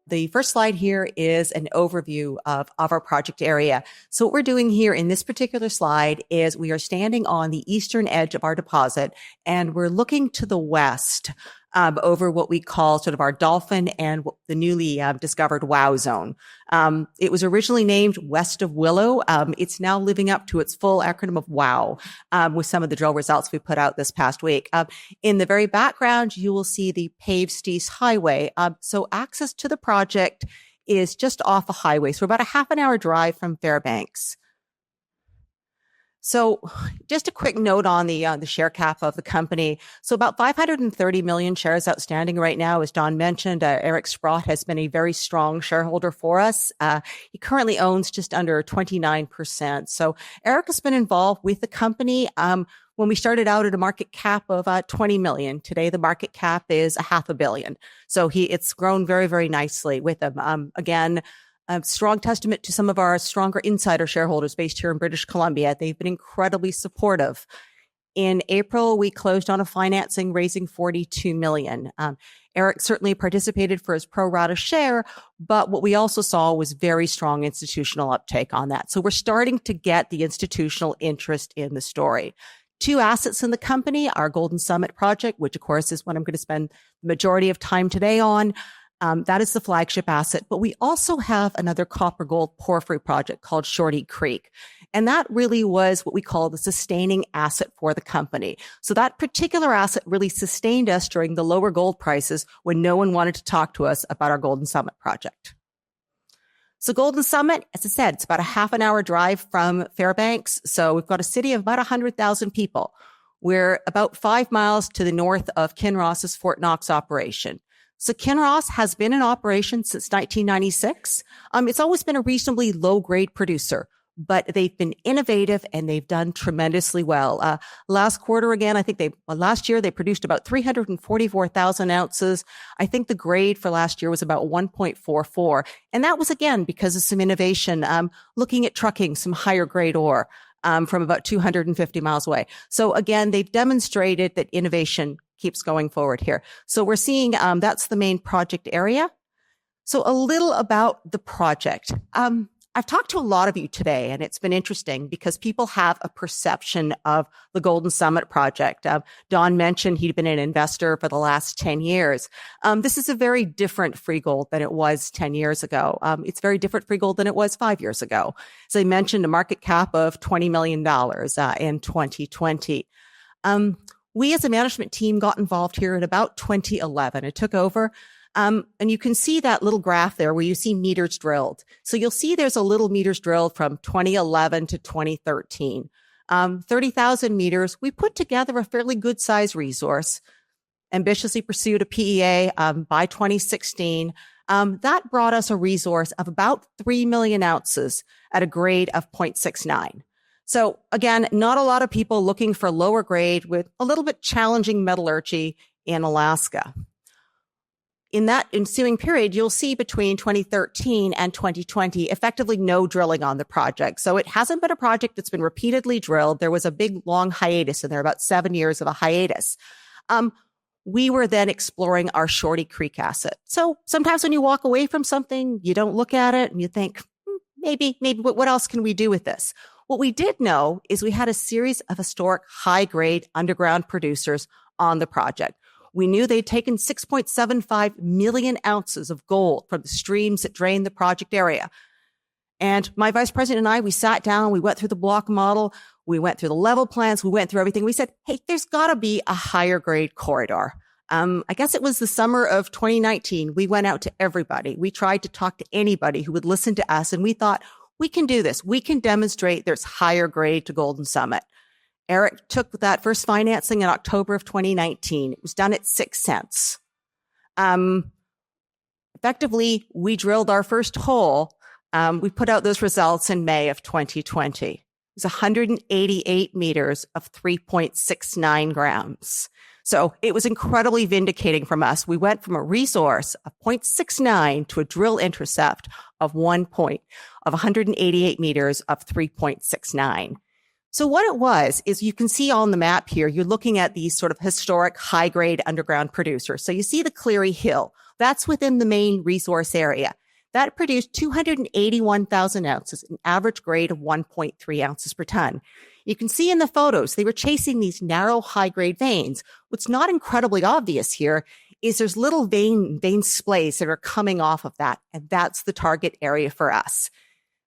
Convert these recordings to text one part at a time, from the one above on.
The first slide here is an overview of our project area. So what we're doing here in this particular slide is we are standing on the eastern edge of our deposit, and we're looking to the west over what we call sort of our Dolphin and the newly discovered WOW zone. It was originally named West of Willow. It's now living up to its full acronym of WOW with some of the drill results we put out this past week. In the very background, you will see the paved Steese Highway. So access to the project is just off a highway. So about a half an hour drive from Fairbanks. So just a quick note on the share cap of the company. So about 530 million shares outstanding right now. As Don mentioned, Eric Sprott has been a very strong shareholder for us. He currently owns just under 29%. So Eric has been involved with the company when we started out at a market cap of 20 million. Today, the market cap is $500 million. So it's grown very, very nicely with him. Again, a strong testament to some of our stronger insider shareholders based here in British Columbia. They've been incredibly supportive. In April, we closed on a financing raising $42 million. Eric certainly participated for his pro rata share, but what we also saw was very strong institutional uptake on that. So we're starting to get the institutional interest in the story. Two assets in the company, our Golden Summit project, which of course is what I'm going to spend the majority of time today on. That is the flagship asset. But we also have another copper gold porphyry project called Shorty Creek. And that really was what we call the sustaining asset for the company. So that particular asset really sustained us during the lower gold prices when no one wanted to talk to us about our Golden Summit project. So Golden Summit, as I said, it's about a half an hour drive from Fairbanks. So we've got a city of about 100,000 people. We're about 5 miles to the north of Kinross's Fort Knox operation. So Kinross has been in operation since 1996. It's always been a reasonably low-grade producer, but they've been innovative and they've done tremendously well. Last quarter, again, last year they produced about 344,000 ounces. I think the grade for last year was about 1.44. And that was, again, because of some innovation, looking at trucking some higher grade ore from about 250 miles away. So again, they've demonstrated that innovation keeps going forward here. So we're seeing that's the main project area. So a little about the project. I've talked to a lot of you today, and it's been interesting because people have a perception of the Golden Summit project. Don mentioned he'd been an investor for the last 10 years. This is a very different Freegold than it was 10 years ago. It's very different Freegold than it was 5 years ago. As I mentioned, a market cap of $20 million in 2020. We as a management team got involved here in about 2011. It took over. And you can see that little graph there where you see meters drilled. So you'll see there's a little meters drilled from 2011 to 2013. 30,000 meters. We put together a fairly good size resource, ambitiously pursued a PEA by 2016. That brought us a resource of about 3 million ounces at a grade of 0.69. So again, not a lot of people looking for lower grade with a little bit challenging metallurgy in Alaska. In that ensuing period, you'll see between 2013 and 2020, effectively no drilling on the project. So it hasn't been a project that's been repeatedly drilled. There was a big, long hiatus in there, about 7 years of a hiatus. We were then exploring our Shorty Creek asset. So sometimes when you walk away from something, you don't look at it and you think, maybe what else can we do with this? What we did know is we had a series of historic high-grade underground producers on the project. We knew they'd taken 6.75 million ounces of gold from the streams that drained the project area. And my vice president and I, we sat down, we went through the block model, we went through the level plans, we went through everything. We said, hey, there's got to be a higher grade corridor. I guess it was the summer of 2019. We went out to everybody. We tried to talk to anybody who would listen to us, and we thought, we can do this. We can demonstrate there's higher grade to Golden Summit. Eric took that first financing in October of 2019. It was done at 6 cents. Effectively, we drilled our first hole. We put out those results in May of 2020. It was 188 meters of 3.69 grams. So it was incredibly vindicating from us. We went from a resource of 0.69 to a drill intercept of 188 meters of 3.69. So what it was is you can see on the map here, you're looking at these sort of historic high-grade underground producers. So you see the Cleary Hill. That's within the main resource area. That produced 281,000 ounces, an average grade of 1.3 ounces per ton. You can see in the photos, they were chasing these narrow, high-grade veins. What's not incredibly obvious here is there's little vein splays that are coming off of that, and that's the target area for us.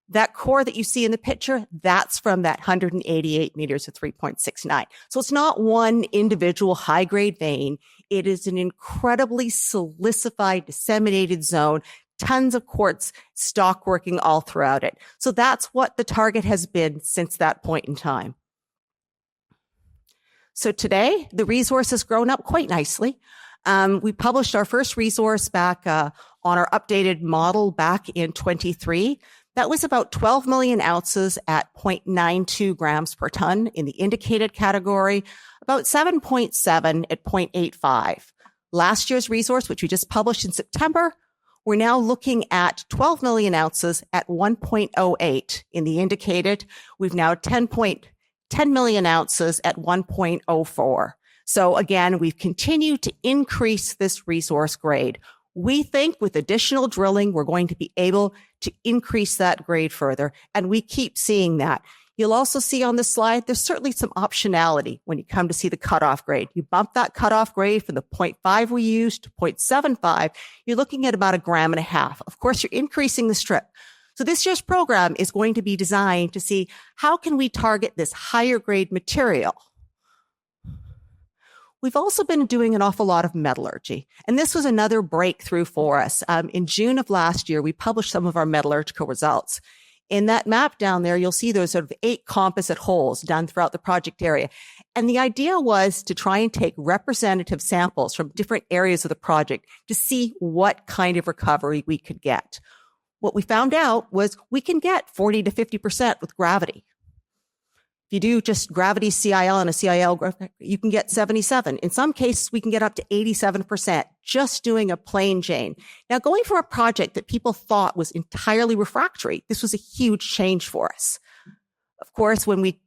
That core that you see in the picture, that's from that 188 meters of 3.69. So it's not one individual high-grade vein. It is an incredibly silicified, disseminated zone, tons of quartz stock working all throughout it. So that's what the target has been since that point in time. So today, the resource has grown up quite nicely. We published our first resource back on our updated model back in 23. That was about 12 million ounces at 0.92 grams per ton in the indicated category, about 7.7 at 0.85. Last year's resource, which we just published in September, we're now looking at 12 million ounces at 1.08 in the indicated. We've now 10 million ounces at 1.04. So again, we've continued to increase this resource grade. We think with additional drilling, we're going to be able to increase that grade further, and we keep seeing that. You'll also see on the slide, there's certainly some optionality when you come to see the cutoff grade. You bump that cutoff grade from the 0.5 we used to 0.75, you're looking at about 1.5 grams. Of course, you're increasing the strip. So this year's program is going to be designed to see how can we target this higher grade material. We've also been doing an awful lot of metallurgy, and this was another breakthrough for us. In June of last year, we published some of our metallurgical results. In that map down there, you'll see those sort of 8 composite holes done throughout the project area. And the idea was to try and take representative samples from different areas of the project to see what kind of recovery we could get. What we found out was we can get 40 to 50% with gravity. If you do just gravity CIL and a CIL, you can get 77. In some cases, we can get up to 87% just doing a plain Jane. Now, going from a project that people thought was entirely refractory, this was a huge change for us. Of course, when we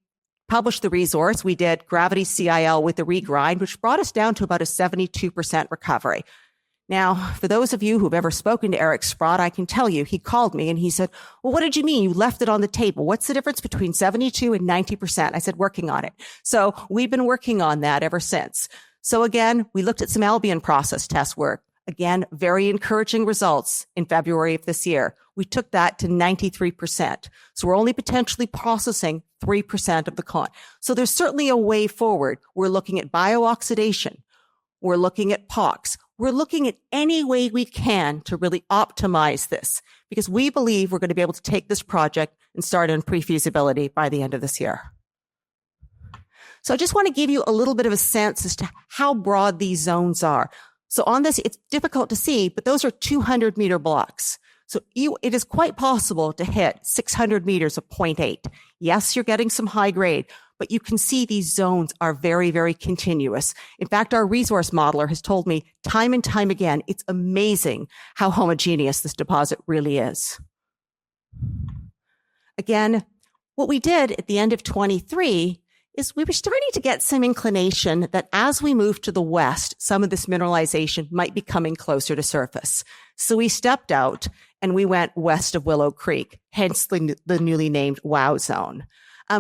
published the resource, we did gravity CIL with the regrind, which brought us down to about a 72% recovery. Now, for those of you who've ever spoken to Eric Sprott, I can tell you, he called me and he said, well, what did you mean? You left it on the table. What's the difference between 72 and 90%? I said, working on it. So we've been working on that ever since. So again, we looked at some Albion process test work. Again, very encouraging results in February of this year. We took that to 93%. So we're only potentially processing 3% of the con. So there's certainly a way forward. We're looking at biooxidation. We're looking at POX. We're looking at any way we can to really optimize this because we believe we're going to be able to take this project and start on pre-feasibility by the end of this year. So I just want to give you a little bit of a sense as to how broad these zones are. So on this, it's difficult to see, but those are 200-meter blocks. So it is quite possible to hit 600 meters of 0.8. Yes, you're getting some high grade, but you can see these zones are very, very continuous. In fact, our resource modeler has told me time and time again, it's amazing how homogeneous this deposit really is. Again, what we did at the end of 23 is we were starting to get some inclination that as we move to the west, some of this mineralization might be coming closer to surface. So we stepped out and we went west of Willow Creek, hence the newly named WOW zone.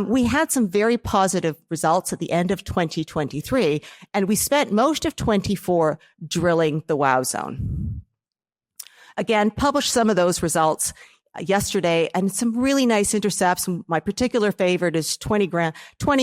We had some very positive results at the end of 2023, and we spent most of 24 drilling the WOW zone. Again, published some of those results yesterday, and some really nice intercepts. My particular favorite is 20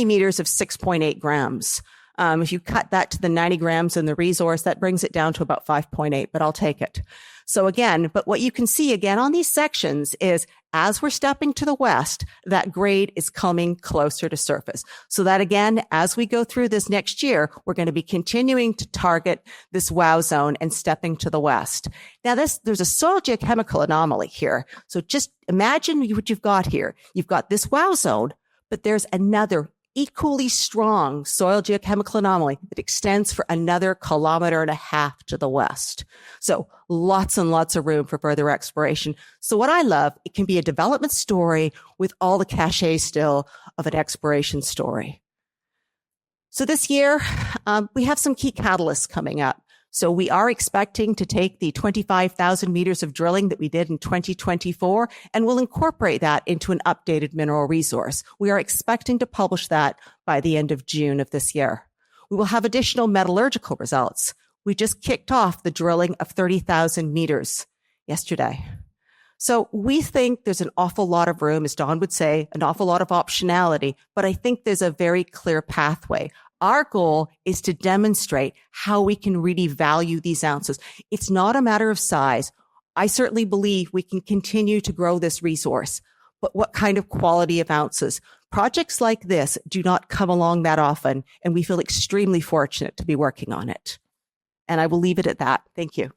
meters of 6.8 grams. If you cut that to the 90 grams in the resource, that brings it down to about 5.8, but I'll take it. So again, but what you can see again on these sections is as we're stepping to the west, that grade is coming closer to surface. So that again, as we go through this next year, we're going to be continuing to target this WOW zone and stepping to the west. Now there's a soil geochemical anomaly here. So just imagine what you've got here. You've got this WOW zone, but there's another equally strong soil geochemical anomaly that extends for another 1.5 kilometers to the west. So lots and lots of room for further exploration. So what I love, it can be a development story with all the cachet still of an exploration story. So this year, we have some key catalysts coming up. So we are expecting to take the 25,000 meters of drilling that we did in 2024, and we'll incorporate that into an updated mineral resource. We are expecting to publish that by the end of June of this year. We will have additional metallurgical results. We just kicked off the drilling of 30,000 meters yesterday. So we think there's an awful lot of room, as Don would say, an awful lot of optionality, but I think there's a very clear pathway. Our goal is to demonstrate how we can really value these ounces. It's not a matter of size. I certainly believe we can continue to grow this resource, but what kind of quality of ounces? Projects like this do not come along that often, and we feel extremely fortunate to be working on it. And I will leave it at that. Thank you.